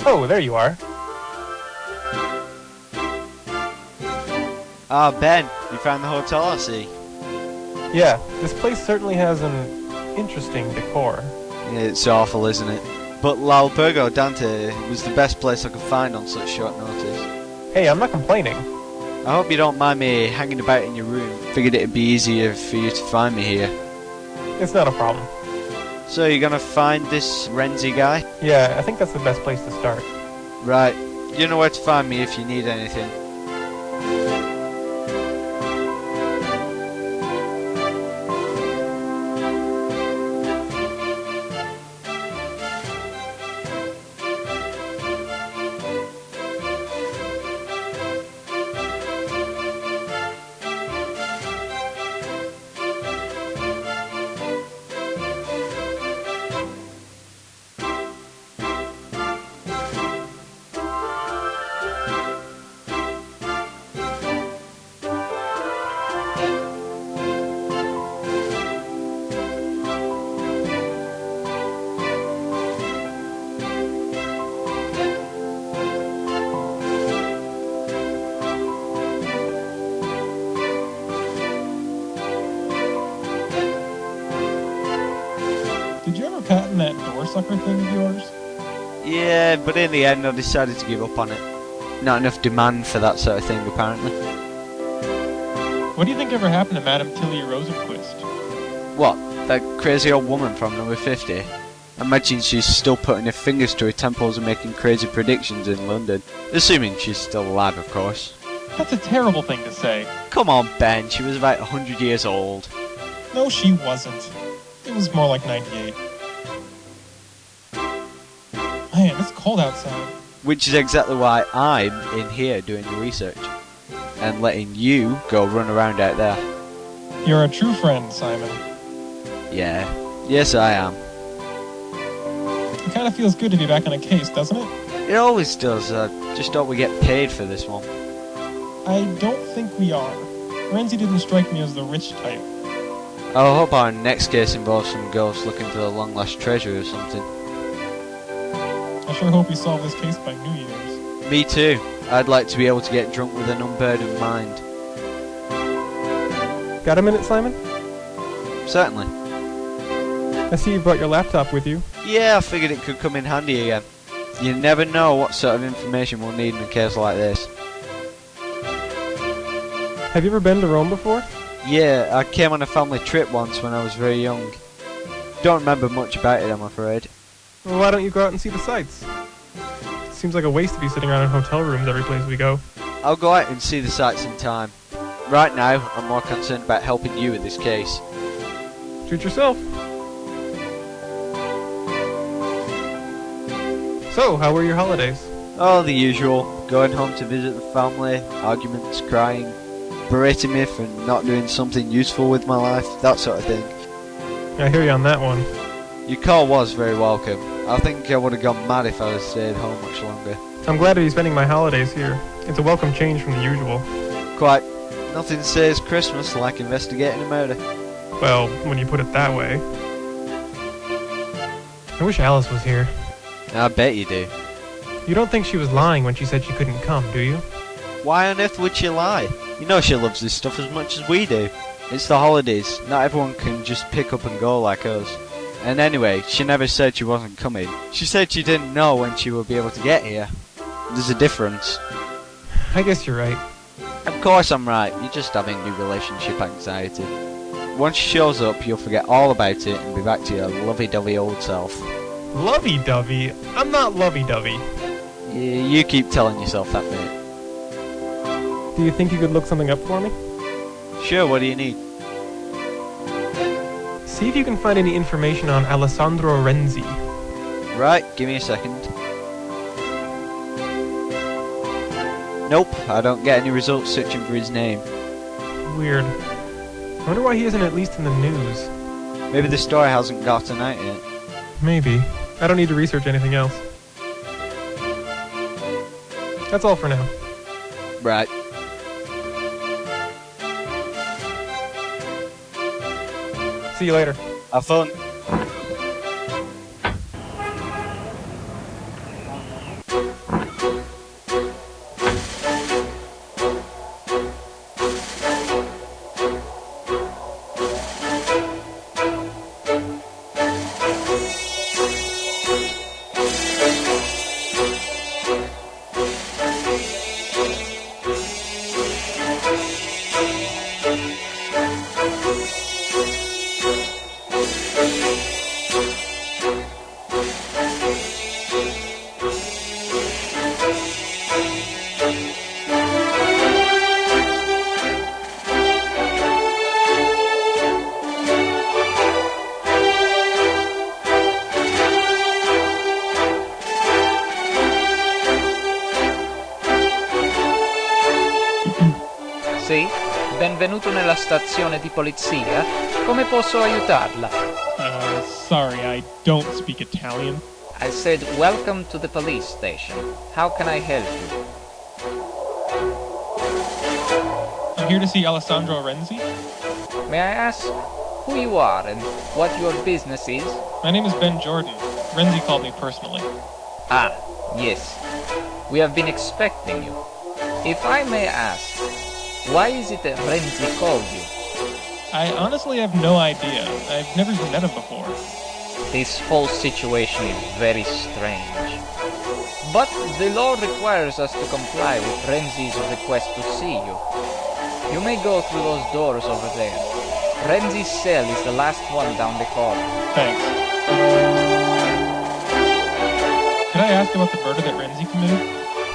Oh, there you are. Ah, Ben, you found the hotel, I see. Yeah, this place certainly has an interesting decor. Yeah, it's awful, isn't it? But L'Albergo Dante was the best place I could find on such short notice. Hey, I'm not complaining. I hope you don't mind me hanging about in your room. Figured it'd be easier for you to find me here. It's not a problem. So you're gonna find this Renzi guy? Yeah, I think that's the best place to start. Right. You know where to find me if you need anything. Did you ever patent that door sucker thing of yours? Yeah, but in the end I decided to give up on it. Not enough demand for that sort of thing, apparently. What do you think ever happened to Madame Tilly Rosenquist? What? That crazy old woman from number 50? I imagine she's still putting her fingers to her temples and making crazy predictions in London. Assuming she's still alive, of course. That's a terrible thing to say. Come on, Ben, she was about 100 years old. No, she wasn't. It was more like 98. Man, it's cold outside. Which is exactly why I'm in here doing the research. And letting you go run around out there. You're a true friend, Simon. Yeah. Yes, I am. It kind of feels good to be back on a case, doesn't it? It always does. Just hope we get paid for this one. I don't think we are. Renzi didn't strike me as the rich type. I hope our next case involves some ghosts looking for the long-lost treasure or something. I sure hope we solve this case by New Year's. Me too. I'd like to be able to get drunk with an unburdened mind. Got a minute, Simon? Certainly. I see you brought your laptop with you. Yeah, I figured it could come in handy again. You never know what sort of information we'll need in a case like this. Have you ever been to Rome before? Yeah, I came on a family trip once when I was very young. Don't remember much about it, I'm afraid. Well, why don't you go out and see the sights? Seems like a waste to be sitting around in hotel rooms every place we go. I'll go out and see the sights in time. Right now, I'm more concerned about helping you with this case. Treat yourself. So, how were your holidays? Oh, the usual. Going home to visit the family, arguments, crying, berating me for not doing something useful with my life, that sort of thing. I hear you on that one. Your call was very welcome. I think I would have gone mad if I had stayed home much longer. I'm glad to be spending my holidays here. It's a welcome change from the usual. Quite. Nothing says Christmas like investigating a murder. Well, when you put it that way. I wish Alice was here. I bet you do. You don't think she was lying when she said she couldn't come, do you? Why on earth would she lie? You know she loves this stuff as much as we do. It's the holidays. Not everyone can just pick up and go like us. And anyway, she never said she wasn't coming. She said she didn't know when she would be able to get here. There's a difference. I guess you're right. Of course I'm right. You're just having new relationship anxiety. Once she shows up, you'll forget all about it and be back to your lovey-dovey old self. Lovey-dovey? I'm not lovey-dovey. You keep telling yourself that, mate. Do you think you could look something up for me? Sure, what do you need? See if you can find any information on Alessandro Renzi. Right, give me a second. Nope, I don't get any results searching for his name. Weird. I wonder why he isn't at least in the news. Maybe the story hasn't gotten out yet. Maybe. I don't need to research anything else. That's all for now. Right. See you later. Have fun. benvenuto nella stazione di polizia. Come posso aiutarla? Sorry, I don't speak Italian. I said, welcome to the police station. How can I help you? I'm here to see Alessandro Renzi. May I ask who you are and what your business is? My name is Ben Jordan. Renzi called me personally. Ah, yes. We have been expecting you. If I may ask, why is it that Renzi called you? I honestly have no idea. I've never even met him before. This whole situation is very strange. But the law requires us to comply with Renzi's request to see you. You may go through those doors over there. Renzi's cell is the last one down the corridor. Thanks. Could I ask about the murder that Renzi committed?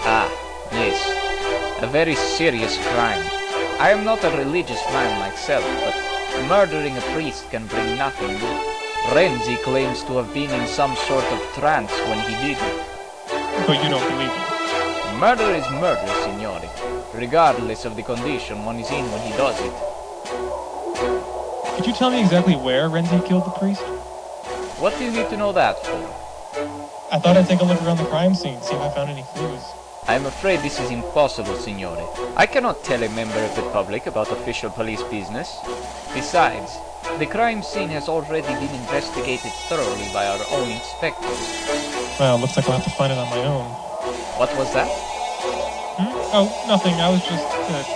Ah, yes. A very serious crime. I am not a religious man myself, but murdering a priest can bring nothing good. Renzi claims to have been in some sort of trance when he did it. But you don't believe him. Murder is murder, signore, regardless of the condition one is in when he does it. Could you tell me exactly where Renzi killed the priest? What do you need to know that for? I thought I'd take a look around the crime scene, see if I found any clues. I am afraid this is impossible, signore. I cannot tell a member of the public about official police business. Besides, the crime scene has already been investigated thoroughly by our own inspectors. Well, looks like I'll have to find it on my own. What was that? Oh, nothing. I was just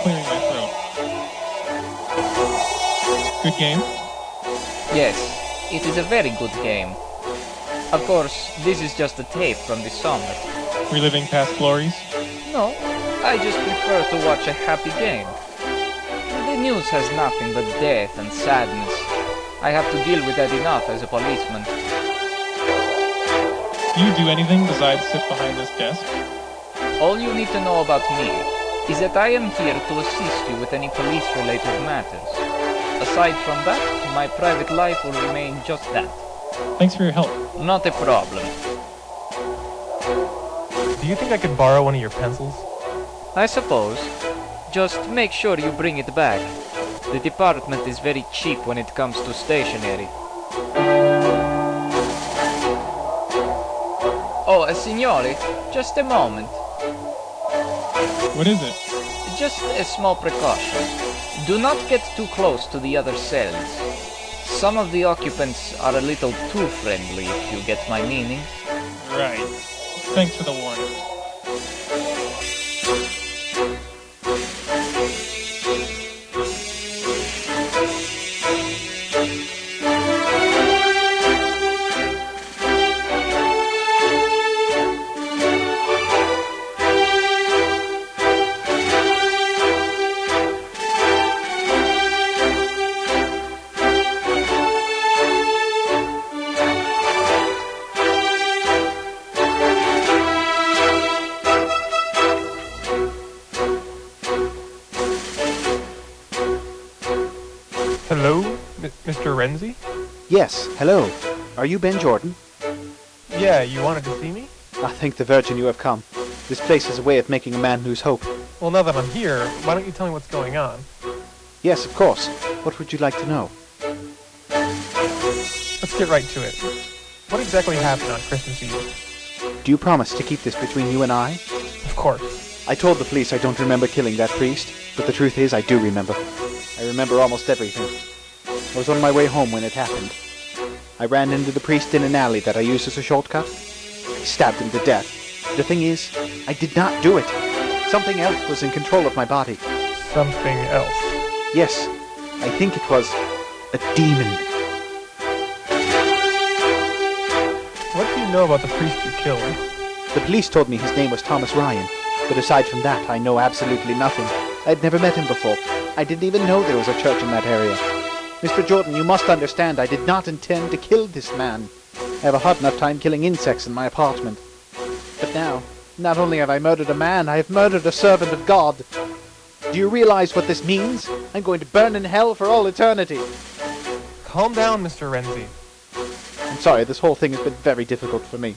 clearing my throat. Good game? Yes, it is a very good game. Of course, this is just a tape from the summer. Reliving past glories? No, I just prefer to watch a happy game. The news has nothing but death and sadness. I have to deal with that enough as a policeman. Do you do anything besides sit behind this desk? All you need to know about me is that I am here to assist you with any police-related matters. Aside from that, my private life will remain just that. Thanks for your help. Not a problem. Do you think I could borrow one of your pencils? I suppose. Just make sure you bring it back. The department is very cheap when it comes to stationery. Oh, signore, just a moment. What is it? Just a small precaution. Do not get too close to the other cells. Some of the occupants are a little too friendly, if you get my meaning. Right. Thanks for the warning. Hello, Mr. Renzi? Yes, hello. Are you Ben Jordan? Yeah, you wanted to see me? I thank the Virgin you have come. This place has a way of making a man lose hope. Well, now that I'm here, why don't you tell me what's going on? Yes, of course. What would you like to know? Let's get right to it. What exactly happened on Christmas Eve? Do you promise to keep this between you and I? Of course. I told the police I don't remember killing that priest, but the truth is I do remember. I remember almost everything. I was on my way home when it happened. I ran into the priest in an alley that I used as a shortcut. I stabbed him to death. The thing is, I did not do it. Something else was in control of my body. Something else. Yes, I think it was a demon. What do you know about the priest you killed? The police told me his name was Thomas Ryan, but aside from that, I know absolutely nothing. I'd never met him before. I didn't even know there was a church in that area. Mr. Jordan, you must understand I did not intend to kill this man. I have a hard enough time killing insects in my apartment. But now, not only have I murdered a man, I have murdered a servant of God. Do you realize what this means? I'm going to burn in hell for all eternity. Calm down, Mr. Renzi. I'm sorry, this whole thing has been very difficult for me.